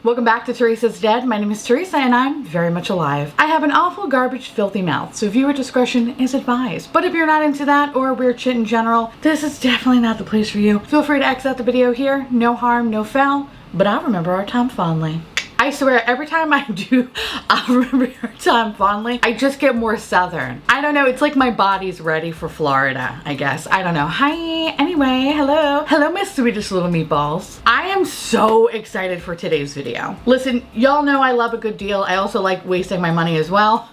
Welcome back to Theresa's Dead. My name is Theresa and I'm very much alive. I have an awful, garbage, filthy mouth, so viewer discretion is advised. But if you're not into that or weird shit in general, this is definitely not the place for you. Feel free to exit out the video here. No harm, no foul, but I'll remember our time fondly. I swear, every time I do, I'll remember your time fondly. I just get more southern. I don't know, it's like my body's ready for Florida, I guess. I don't know. Hi, anyway, hello. Hello, my sweetest little meatballs. I am so excited for today's video. Listen, y'all know I love a good deal. I also like wasting my money as well.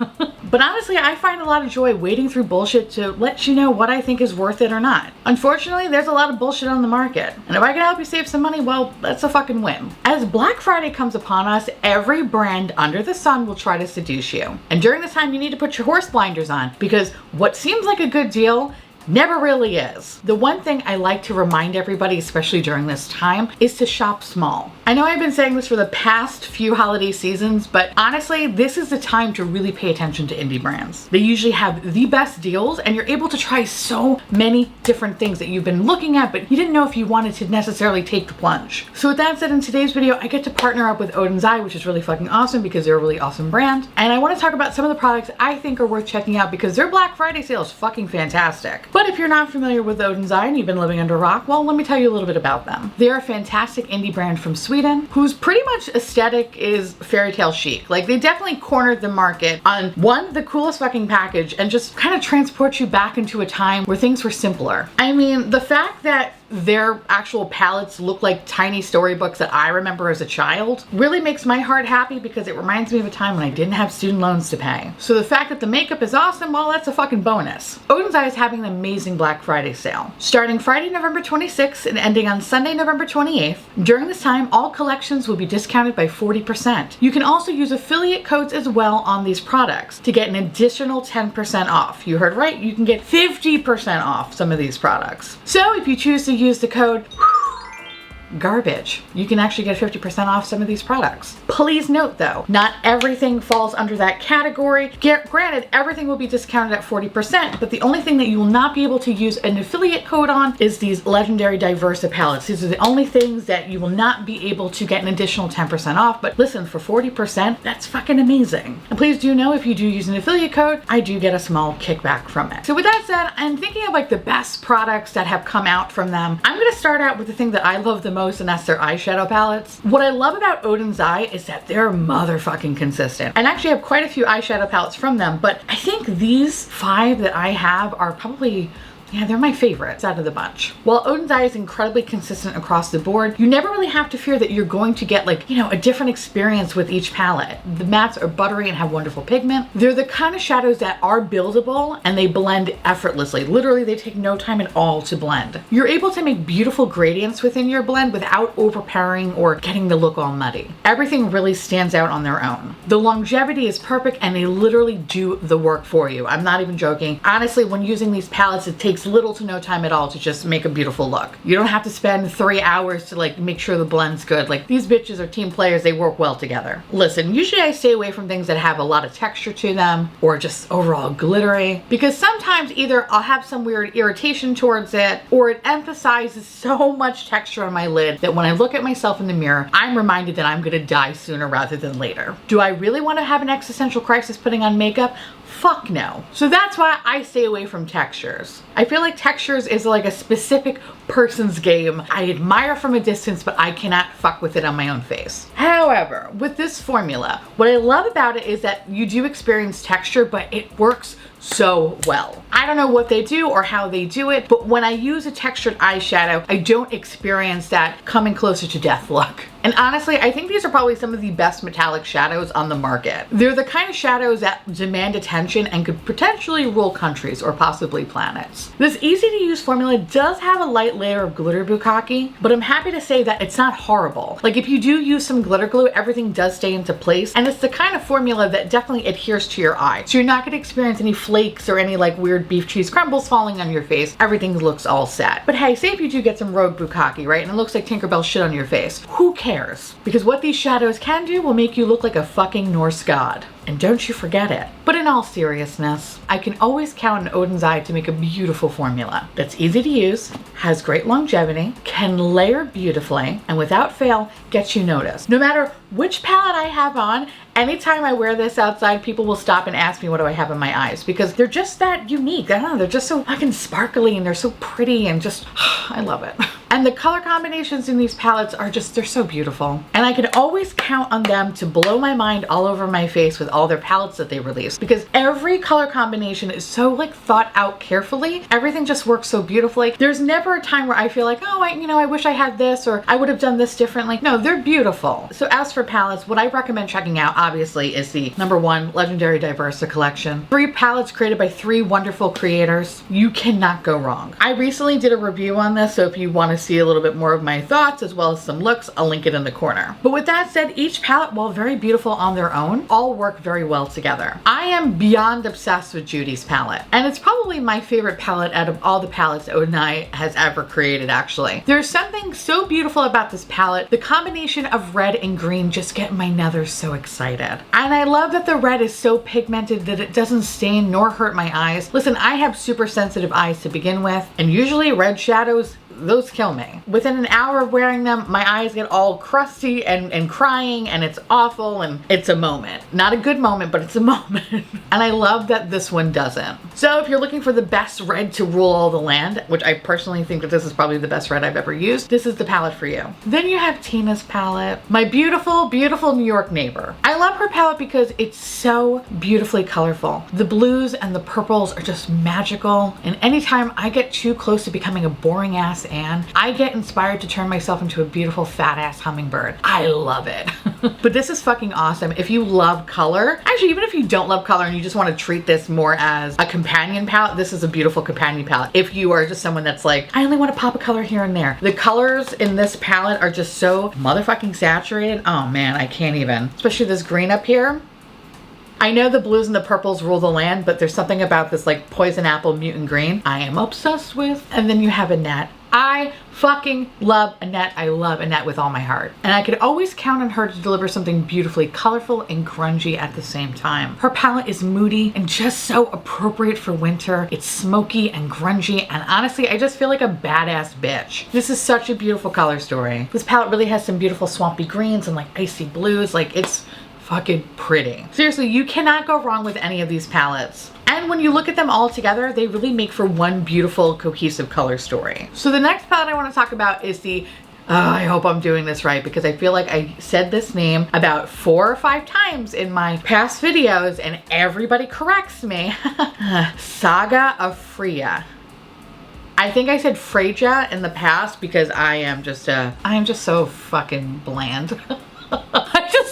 But honestly, I find a lot of joy wading through bullshit to let you know what I think is worth it or not. Unfortunately, there's a lot of bullshit on the market. And if I can help you save some money, well, that's a fucking win. As Black Friday comes upon us, every brand under the sun will try to seduce you. And during this time, you need to put your horse blinders on because what seems like a good deal never really is. The one thing I like to remind everybody, especially during this time, is to shop small. I know I've been saying this for the past few holiday seasons, but honestly, this is the time to really pay attention to indie brands. They usually have the best deals and you're able to try so many different things that you've been looking at, but you didn't know if you wanted to necessarily take the plunge. So with that said, in today's video, I get to partner up with Oden'S, which is really fucking awesome because they're a really awesome brand. And I want to talk about some of the products I think are worth checking out because their Black Friday sale is fucking fantastic. But if you're not familiar with Oden'S and you've been living under a rock, well, let me tell you a little bit about them. They're a fantastic indie brand from Sweden whose pretty much aesthetic is fairy tale chic. Like, they definitely cornered the market on one, the coolest fucking package, and just kind of transport you back into a time where things were simpler. I mean, the fact that their actual palettes look like tiny storybooks that I remember as a child really makes my heart happy because it reminds me of a time when I didn't have student loans to pay. So the fact that the makeup is awesome, well, that's a fucking bonus. Oden'S is having an amazing Black Friday sale. Starting Friday, November 26th and ending on Sunday, November 28th. During this time, all collections will be discounted by 40%. You can also use affiliate codes as well on these products to get an additional 10% off. You heard right, you can get 50% off some of these products. So if you choose to use the code garbage, you can actually get 50% off some of these products. Please note though, not everything falls under that category. Granted, everything will be discounted at 40%, but the only thing that you will not be able to use an affiliate code on is these legendary Diversa palettes. These are the only things that you will not be able to get an additional 10% off. But listen, for 40%, that's fucking amazing. And please do know, if you do use an affiliate code, I do get a small kickback from it. So with that said, I'm thinking of like the best products that have come out from them. I'm gonna start out with the thing that I love the most, and that's their eyeshadow palettes. What I love about Oden'S is that they're motherfucking consistent. And actually I have quite a few eyeshadow palettes from them, but I think these 5 that I have are probably, yeah, they're my favorites out of the bunch. While Oden'S is incredibly consistent across the board, you never really have to fear that you're going to get like, you know, a different experience with each palette. The mattes are buttery and have wonderful pigment. They're the kind of shadows that are buildable and they blend effortlessly. Literally, they take no time at all to blend. You're able to make beautiful gradients within your blend without overpowering or getting the look all muddy. Everything really stands out on their own. The longevity is perfect and they literally do the work for you. I'm not even joking. Honestly, when using these palettes, it takes little to no time at all to just make a beautiful look. You don't have to spend 3 hours to like make sure the blend's good. Like, these bitches are team players, they work well together. Listen, usually I stay away from things that have a lot of texture to them or just overall glittery, because sometimes either I'll have some weird irritation towards it or it emphasizes so much texture on my lid that when I look at myself in the mirror, I'm reminded that I'm gonna die sooner rather than later. Do I really want to have an existential crisis putting on makeup? Fuck no. So that's why I stay away from textures. I feel like textures is like a specific person's game. I admire from a distance, but I cannot fuck with it on my own face. However, with this formula, what I love about it is that you do experience texture, but it works so well. I don't know what they do or how they do it, but when I use a textured eyeshadow, I don't experience that coming closer to death look. And honestly, I think these are probably some of the best metallic shadows on the market. They're the kind of shadows that demand attention and could potentially rule countries or possibly planets. This easy to use formula does have a light layer of glitter bukkake, but I'm happy to say that it's not horrible. Like, if you do use some glitter glue, everything does stay into place, and it's the kind of formula that definitely adheres to your eye. So you're not gonna experience any flakes or any like weird beef cheese crumbles falling on your face. Everything looks all set. But hey, say if you do get some rogue bukkake, right, and it looks like Tinkerbell shit on your face, who cares? Because what these shadows can do will make you look like a fucking Norse god. and don't you forget it. But in all seriousness, I can always count on Oden's Eye to make a beautiful formula that's easy to use, has great longevity, can layer beautifully, and without fail, gets you noticed. No matter which palette I have on, anytime I wear this outside, people will stop and ask me what do I have in my eyes, because they're just that unique. I don't know, they're just so fucking sparkly and they're so pretty and just, I love it. And the color combinations in these palettes are just, they're so beautiful. And I can always count on them to blow my mind all over my face with all their palettes that they release, because every color combination is so like thought out carefully. Everything just works so beautifully. There's never a time where I feel like, oh, I wish I had this, or I would have done this differently. No, they're beautiful. So as for palettes, what I recommend checking out obviously is the #1 Legendary Diversa collection. 3 palettes created by 3 wonderful creators. You cannot go wrong. I recently did a review on this, so if you want to see a little bit more of my thoughts as well as some looks, I'll link it in the corner. But with that said, each palette, while very beautiful on their own, all work very well together. I am beyond obsessed with Judy's palette, and it's probably my favorite palette out of all the palettes Oden's Eye has ever created, actually. There's something so beautiful about this palette. The combination of red and green just get my nethers so excited. And I love that the red is so pigmented that it doesn't stain nor hurt my eyes. Listen, I have super sensitive eyes to begin with, and usually red shadows, those kill me. Within an hour of wearing them, my eyes get all crusty and crying, and it's awful, and it's a moment. Not a good moment, but it's a moment. And I love that this one doesn't. So if you're looking for the best red to rule all the land, which I personally think that this is probably the best red I've ever used, this is the palette for you. Then you have Tina's palette, my beautiful, beautiful New York neighbor. I love her palette because it's so beautifully colorful. The blues and the purples are just magical, and anytime I get too close to becoming a boring ass Anne, I get inspired to turn myself into a beautiful fat ass hummingbird. I love it. But this is fucking awesome. If you love color, actually even if you don't love color and you just want to treat this more as a companion palette, this is a beautiful companion palette. If you are just someone that's like, I only want to pop a color here and there. The colors in this palette are just so motherfucking saturated. Oh man, I can't even. Especially this green up here. I know the blues and the purples rule the land, but there's something about this like poison apple mutant green I am obsessed with. And then you have Annette. I fucking love Annette. I love Annette with all my heart. And I could always count on her to deliver something beautifully colorful and grungy at the same time. Her palette is moody and just so appropriate for winter. It's smoky and grungy, and honestly, I just feel like a badass bitch. This is such a beautiful color story. This palette really has some beautiful swampy greens and like icy blues. Like, it's fucking pretty. Seriously, you cannot go wrong with any of these palettes. And when you look at them all together, they really make for one beautiful, cohesive color story. So the next palette I want to talk about is the I hope I'm doing this right, because I feel like I said this name about 4 or 5 times in my past videos and everybody corrects me. Saga of Freya. I think I said Freya in the past because I am just so fucking bland.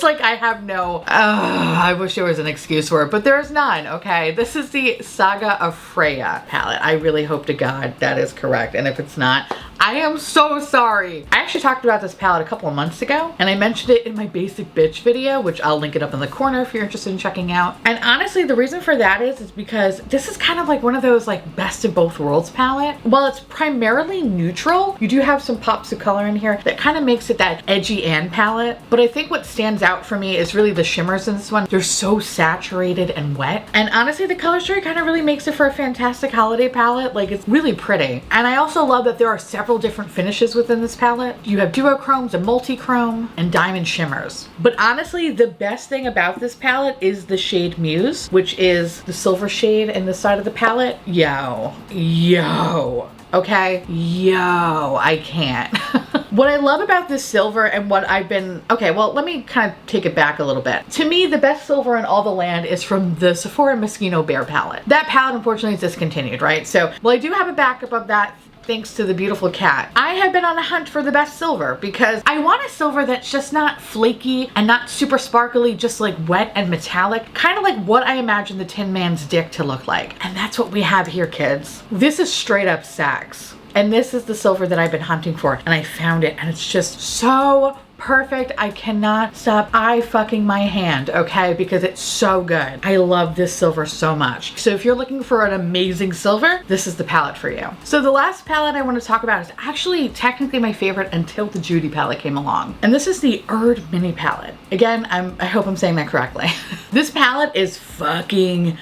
I have no, I wish there was an excuse for it, but there is none, okay? This is the Saga of Freya palette. I really hope to God that is correct, and if it's not, I am so sorry. I actually talked about this palette a couple of months ago, and I mentioned it in my basic bitch video, which I'll link it up in the corner if you're interested in checking out. And honestly, the reason for that is because this is kind of like one of those like best of both worlds palette. While it's primarily neutral, you do have some pops of color in here that kind of makes it that edgy Anne palette. But I think what stands out for me is really the shimmers in this one. They're so saturated and wet. And honestly, the color story kind of really makes it for a fantastic holiday palette. Like, it's really pretty. And I also love that there are several different finishes within this palette. You have duochromes, a multi-chrome, and diamond shimmers. But honestly, the best thing about this palette is the shade Muse, which is the silver shade in the side of the palette. Yo. Okay? Yo, I can't. What I love about this silver and what I've been, okay, well, let me kind of take it back a little bit. To me, the best silver in all the land is from the Sephora Moschino Bear palette. That palette, unfortunately, is discontinued, right? So, well, I do have a backup of that thanks to the beautiful cat. I have been on a hunt for the best silver because I want a silver that's just not flaky and not super sparkly, just like wet and metallic, kind of like what I imagine the Tin Man's dick to look like. And that's what we have here, kids. This is straight up sex. And this is the silver that I've been hunting for, and I found it, and it's just so perfect. I cannot stop fucking my hand, okay, because it's so good. I love this silver so much. So if you're looking for an amazing silver, this is the palette for you. So the last palette I want to talk about is actually technically my favorite until the Judy palette came along. And this is the Erd Mini palette. Again, I hope I'm saying that correctly. This palette is fucking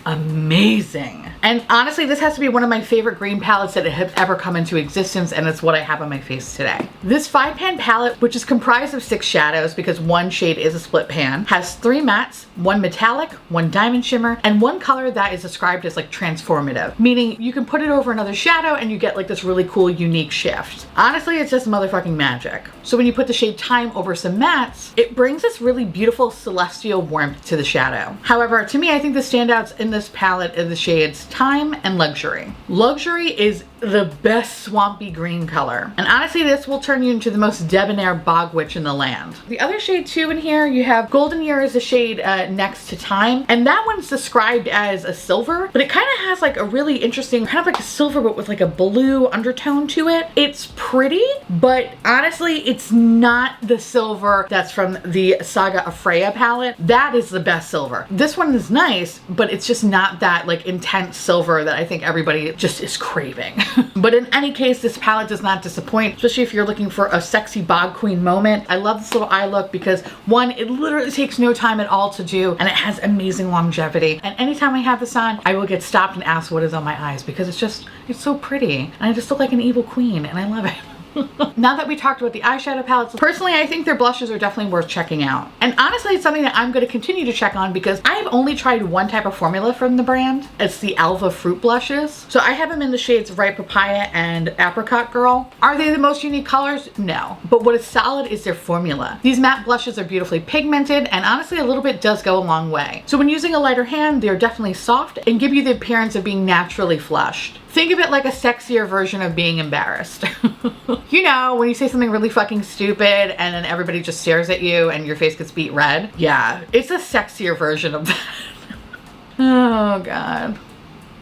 amazing. And honestly, this has to be one of my favorite green palettes that have ever come into existence, and it's what I have on my face today. This 5-pan palette, which is comprised of 6 shadows because one shade is a split pan, has 3 mattes, 1 metallic, 1 diamond shimmer, and 1 color that is described as like transformative, meaning you can put it over another shadow and you get like this really cool, unique shift. Honestly, it's just motherfucking magic. So when you put the shade Time over some mattes, it brings this really beautiful celestial warmth to the shadow. However, to me, I think the standouts in this palette are the shades Time and Luxury. Luxury is the best swampy green color. And honestly, this will turn you into the most debonair bog witch in the land. The other shade too in here, you have Golden Year is a shade next to Time. And that one's described as a silver, but it kind of has like a really interesting, kind of like a silver, but with like a blue undertone to it. It's pretty, but honestly, it's not the silver that's from the Saga of Freya palette. That is the best silver. This one is nice, but it's just not that like intense silver that I think everybody just is craving. But in any case, this palette does not disappoint, especially if you're looking for a sexy bog queen moment. I love this little eye look because one, it literally takes no time at all to do, and it has amazing longevity. And anytime I have this on, I will get stopped and asked what is on my eyes because it's so pretty. And I just look like an evil queen, and I love it. Now that we talked about the eyeshadow palettes, personally, I think their blushes are definitely worth checking out. And honestly, it's something that I'm going to continue to check on because I've only tried one type of formula from the brand. It's the Alva Fruit blushes. So I have them in the shades Ripe Papaya and Apricot Girl. Are they the most unique colors? No. But what is solid is their formula. These matte blushes are beautifully pigmented, and honestly, a little bit does go a long way. So when using a lighter hand, they're definitely soft and give you the appearance of being naturally flushed. Think of it like a sexier version of being embarrassed. You know, when you say something really fucking stupid and then everybody just stares at you and your face gets beet red. Yeah, it's a sexier version of that. Oh God.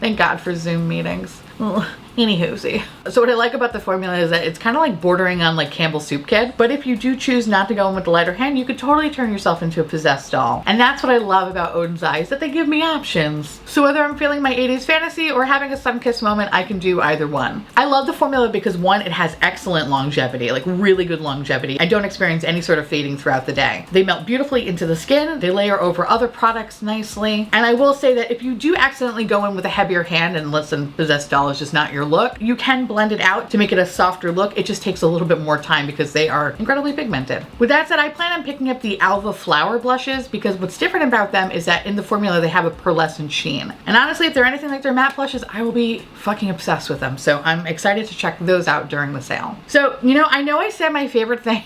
Thank God for Zoom meetings. Ugh. Anywhoosie. So what I like about the formula is that it's kind of like bordering on like Campbell's Soup Kit, but if you do choose not to go in with the lighter hand, you could totally turn yourself into a possessed doll. And that's what I love about Oden'S Eyes, that they give me options. So whether I'm feeling my 80s fantasy or having a sun-kissed moment, I can do either one. I love the formula because one, it has excellent longevity, like really good longevity. I don't experience any sort of fading throughout the day. They melt beautifully into the skin, they layer over other products nicely. And I will say that if you do accidentally go in with a heavier hand, and listen, possessed doll is just not your look, you can blend it out to make it a softer look. It just takes a little bit more time because they are incredibly pigmented. With that said, I plan on picking up the Alva Flower blushes because what's different about them is that in the formula they have a pearlescent sheen. And honestly, if they're anything like their matte blushes, I will be fucking obsessed with them. So I'm excited to check those out during the sale. So, you know I said my favorite thing.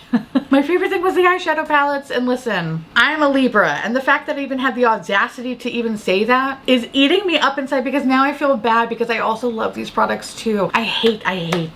My favorite thing was the eyeshadow palettes, and listen, I'm a Libra, and the fact that I even had the audacity to even say that is eating me up inside because now I feel bad because I also love these products too. I hate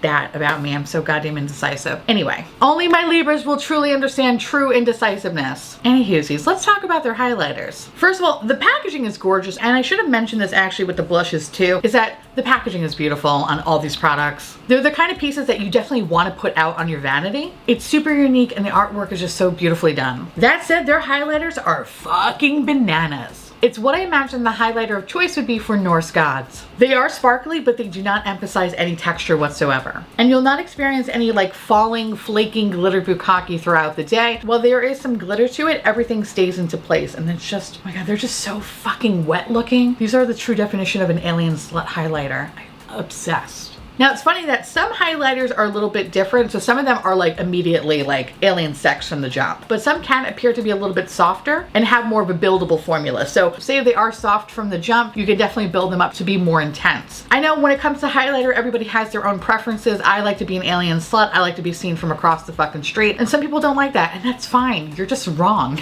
that about me. I'm so goddamn indecisive. Anyway, only my Libras will truly understand true indecisiveness. Anywhoosies, let's talk about their highlighters. First of all, the packaging is gorgeous, and I should have mentioned this actually with the blushes too, is that the packaging is beautiful on all these products. They're the kind of pieces that you definitely want to put out on your vanity. It's super unique and the artwork is just so beautifully done. That said, their highlighters are fucking bananas. It's what I imagine the highlighter of choice would be for Norse gods. They are sparkly, but they do not emphasize any texture whatsoever. And you'll not experience any like falling, flaking glitter bukkake throughout the day. While there is some glitter to it, everything stays into place. And it's just, oh my God, they're just so fucking wet looking. These are the true definition of an alien slut highlighter. I'm obsessed. Now it's funny that some highlighters are a little bit different. So some of them are like immediately like alien sex from the jump, but some can appear to be a little bit softer and have more of a buildable formula. So say if they are soft from the jump, you could definitely build them up to be more intense. I know when it comes to highlighter, everybody has their own preferences. I like to be an alien slut. I like to be seen from across the fucking street. And some people don't like that, and that's fine. You're just wrong.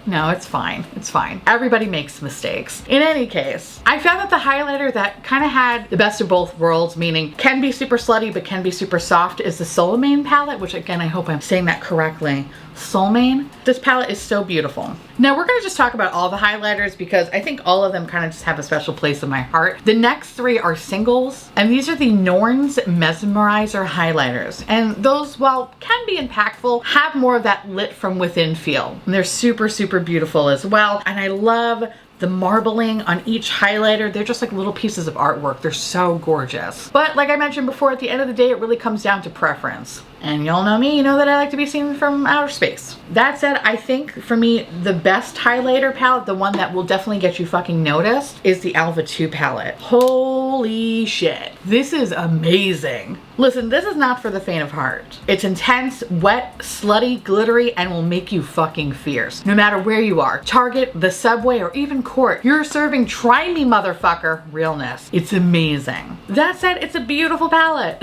No, it's fine. It's fine. Everybody makes mistakes. In any case, I found that the highlighter that kind of had the best of both worlds, meaning can be super slutty but can be super soft, is the Solomane palette, which again, I hope I'm saying that correctly. Solomane. This palette is so beautiful. Now we're going to just talk about all the highlighters because I think all of them kind of just have a special place in my heart. The next three are singles, and these are the Oden'S Mesmerizer highlighters. And those, while can be impactful, have more of that lit from within feel. And they're super, super beautiful as well. And I love the marbling on each highlighter. They're just like little pieces of artwork. They're so gorgeous. But like I mentioned before, at the end of the day, it really comes down to preference. And y'all know me, you know that I like to be seen from outer space. That said, I think for me, the best highlighter palette, the one that will definitely get you fucking noticed, is the Alva 2 palette. Holy shit. This is amazing. Listen, this is not for the faint of heart. It's intense, wet, slutty, glittery, and will make you fucking fierce. No matter where you are, Target, the subway, or even court, you're serving try me motherfucker realness. It's amazing. That said, it's a beautiful palette.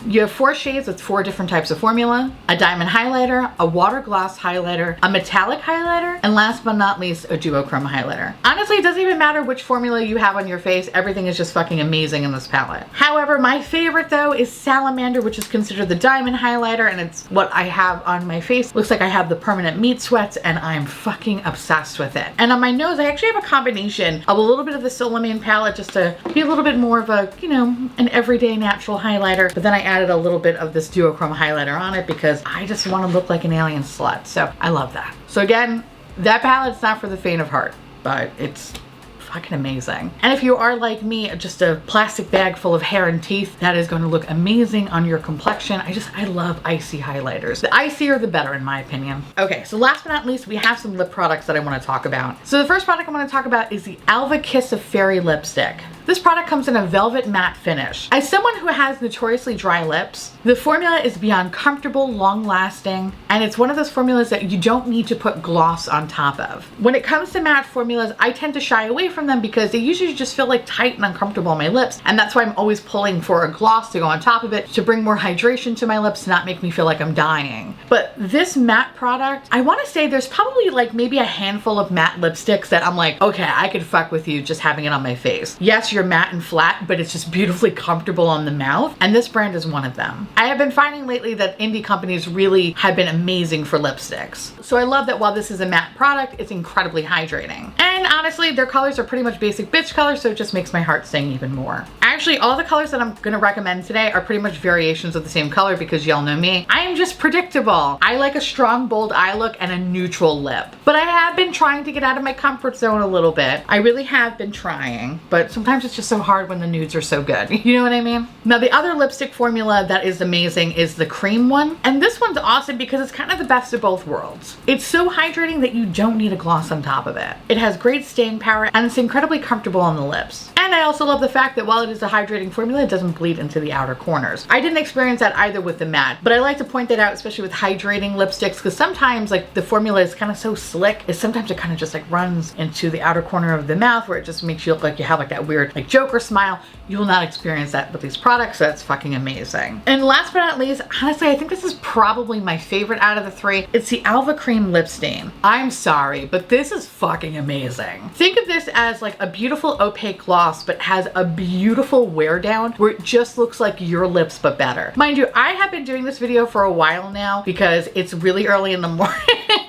You have 4 shades with 4 different types of formula, a diamond highlighter, a water gloss highlighter, a metallic highlighter, and last but not least, a duochrome highlighter. Honestly, it doesn't even matter which formula you have on your face. Everything is just fucking amazing in this palette. However, my favorite though is Salamander, which is considered the diamond highlighter, and it's what I have on my face. Looks like I have the permanent meat sweats, and I'm fucking obsessed with it. And on my nose, I actually have a combination of a little bit of the Solomane palette just to be a little bit more of a, you know, an everyday natural highlighter, but then I added a little bit of this duochrome highlighter on it because I just want to look like an alien slut. So I love that. So again, that palette's not for the faint of heart, but it's fucking amazing. And if you are like me, just a plastic bag full of hair and teeth, that is going to look amazing on your complexion. I love icy highlighters. The icier the better in my opinion. Okay, so last but not least, we have some lip products that I want to talk about. So the first product I want to talk about is the Alva Kiss of Fairy lipstick. This product comes in a velvet matte finish. As someone who has notoriously dry lips, the formula is beyond comfortable, long lasting, and it's one of those formulas that you don't need to put gloss on top of. When it comes to matte formulas, I tend to shy away from them because they usually just feel like tight and uncomfortable on my lips, and that's why I'm always pulling for a gloss to go on top of it to bring more hydration to my lips, to not make me feel like I'm dying. But this matte product, I want to say there's probably like maybe a handful of matte lipsticks that I'm like, okay, I could fuck with you just having it on my face. Yes, you're matte and flat, but it's just beautifully comfortable on the mouth, and this brand is one of them. I have been finding lately that indie companies really have been amazing for lipsticks. So I love that while this is a matte product, it's incredibly hydrating. And honestly, their colors are pretty much basic bitch colors, so it just makes my heart sing even more. Actually, all the colors that I'm gonna recommend today are pretty much variations of the same color because y'all know me. I am just predictable. I like a strong, bold eye look and a neutral lip. But I have been trying to get out of my comfort zone a little bit. I really have been trying, but sometimes it's just so hard when the nudes are so good. You know what I mean? Now, the other lipstick formula that is amazing is the cream one. And this one's awesome because it's kind of the best of both worlds. It's so hydrating that you don't need a gloss on top of it. It has great staying power and it's incredibly comfortable on the lips. And I also love the fact that while it is a hydrating formula, it doesn't bleed into the outer corners. I didn't experience that either with the matte, but I like to point that out, especially with hydrating lipsticks, because sometimes like the formula is kind of so slick, is sometimes it kind of just like runs into the outer corner of the mouth where it just makes you look like you have like that weird like Joker smile. You will not experience that with these products, so that's fucking amazing. And last but not least, honestly, I think this is probably my favorite out of the three. It's the Alva Cream Lip Stain. I'm sorry, but this is fucking amazing. Think of this as like a beautiful opaque gloss, but has a beautiful wear down where it just looks like your lips, but better. Mind you, I have been doing this video for a while now because it's really early in the morning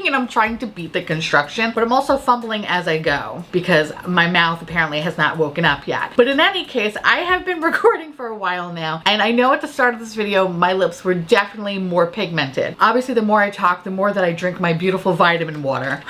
and I'm trying to beat the construction, but I'm also fumbling as I go because my mouth apparently has not woken up yet. But in any case, I have been recording for a while now, and I know at the start of this video, my lips were definitely more pigmented. Obviously, the more I talk, the more that I drink my beautiful vitamin water.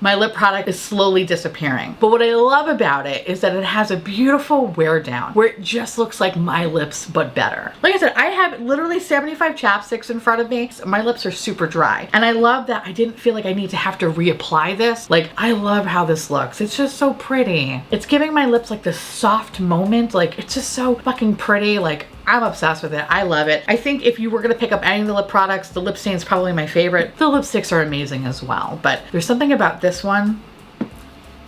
My lip product is slowly disappearing. But what I love about it is that it has a beautiful wear down where it just looks like my lips, but better. Like I said, I have literally 75 chapsticks in front of me. So my lips are super dry. And I love that I didn't feel like I need to have to reapply this. Like, I love how this looks. It's just so pretty. It's giving my lips like this soft moment. Like, it's just so fucking pretty. Like, I'm obsessed with it. I love it. I think if you were gonna pick up any of the lip products, the lip stain is probably my favorite. The lipsticks are amazing as well, but there's something about this one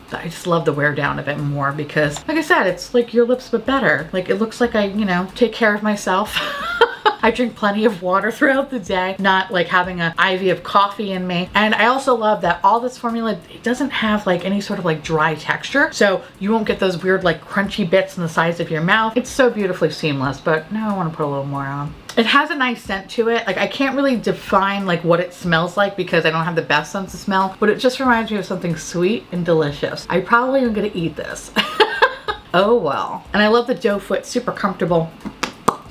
that I just love the wear down of it more because, like I said, it's like your lips but better. Like, it looks like I, you know, take care of myself. I drink plenty of water throughout the day, not like having an IV of coffee in me. And I also love that all this formula, it doesn't have like any sort of like dry texture. So you won't get those weird like crunchy bits in the sides of your mouth. It's so beautifully seamless, but now I want to put a little more on. It has a nice scent to it. Like I can't really define like what it smells like because I don't have the best sense of smell, but it just reminds me of something sweet and delicious. I probably am gonna eat this. Oh well. And I love the doe foot, super comfortable.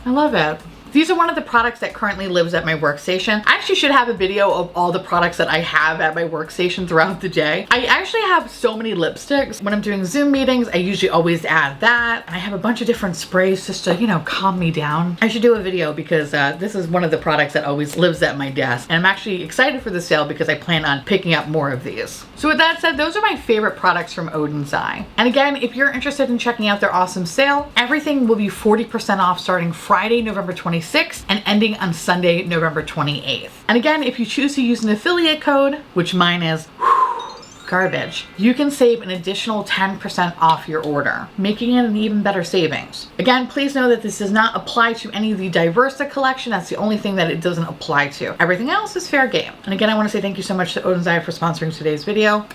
I love it. These are one of the products that currently lives at my workstation. I actually should have a video of all the products that I have at my workstation throughout the day. I actually have so many lipsticks. When I'm doing Zoom meetings, I usually always add that. I have a bunch of different sprays just to, you know, calm me down. I should do a video because this is one of the products that always lives at my desk. And I'm actually excited for the sale because I plan on picking up more of these. So with that said, those are my favorite products from Oden'S. And again, if you're interested in checking out their awesome sale, everything will be 40% off starting Friday, November 26th and ending on Sunday, November 28th. And again, if you choose to use an affiliate code, which mine is garbage, you can save an additional 10% off your order, making it an even better savings. Again, please know that this does not apply to any of the Diversa collection. That's the only thing that it doesn't apply to. Everything else is fair game. And again, I want to say thank you so much to Oden'S for sponsoring today's video.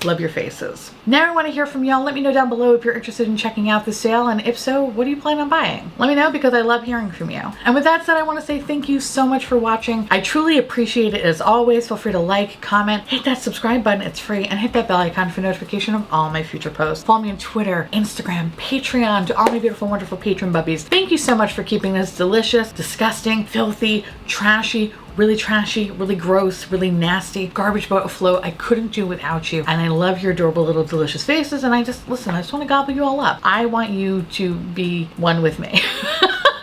Love your faces. Now I want to hear from y'all. Let me know down below if you're interested in checking out the sale, and if so, what do you plan on buying? Let me know because I love hearing from you. And with that said, I want to say thank you so much for watching. I truly appreciate it as always. Feel free to like, comment, hit that subscribe button, it's free, and hit that bell icon for notification of all my future posts. Follow me on Twitter, Instagram, Patreon, to all my beautiful, wonderful patron bubbies. Thank you so much for keeping this delicious, disgusting, filthy, trashy, really gross, really nasty garbage boat afloat. I couldn't do without you. And I love your adorable little delicious faces. And I just want to gobble you all up. I want you to be one with me.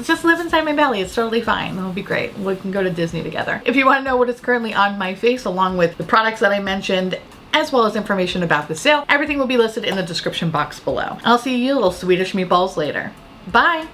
Just live inside my belly. It's totally fine. It'll be great. We can go to Disney together. If you want to know what is currently on my face, along with the products that I mentioned, as well as information about the sale, everything will be listed in the description box below. I'll see you little Swedish meatballs later. Bye.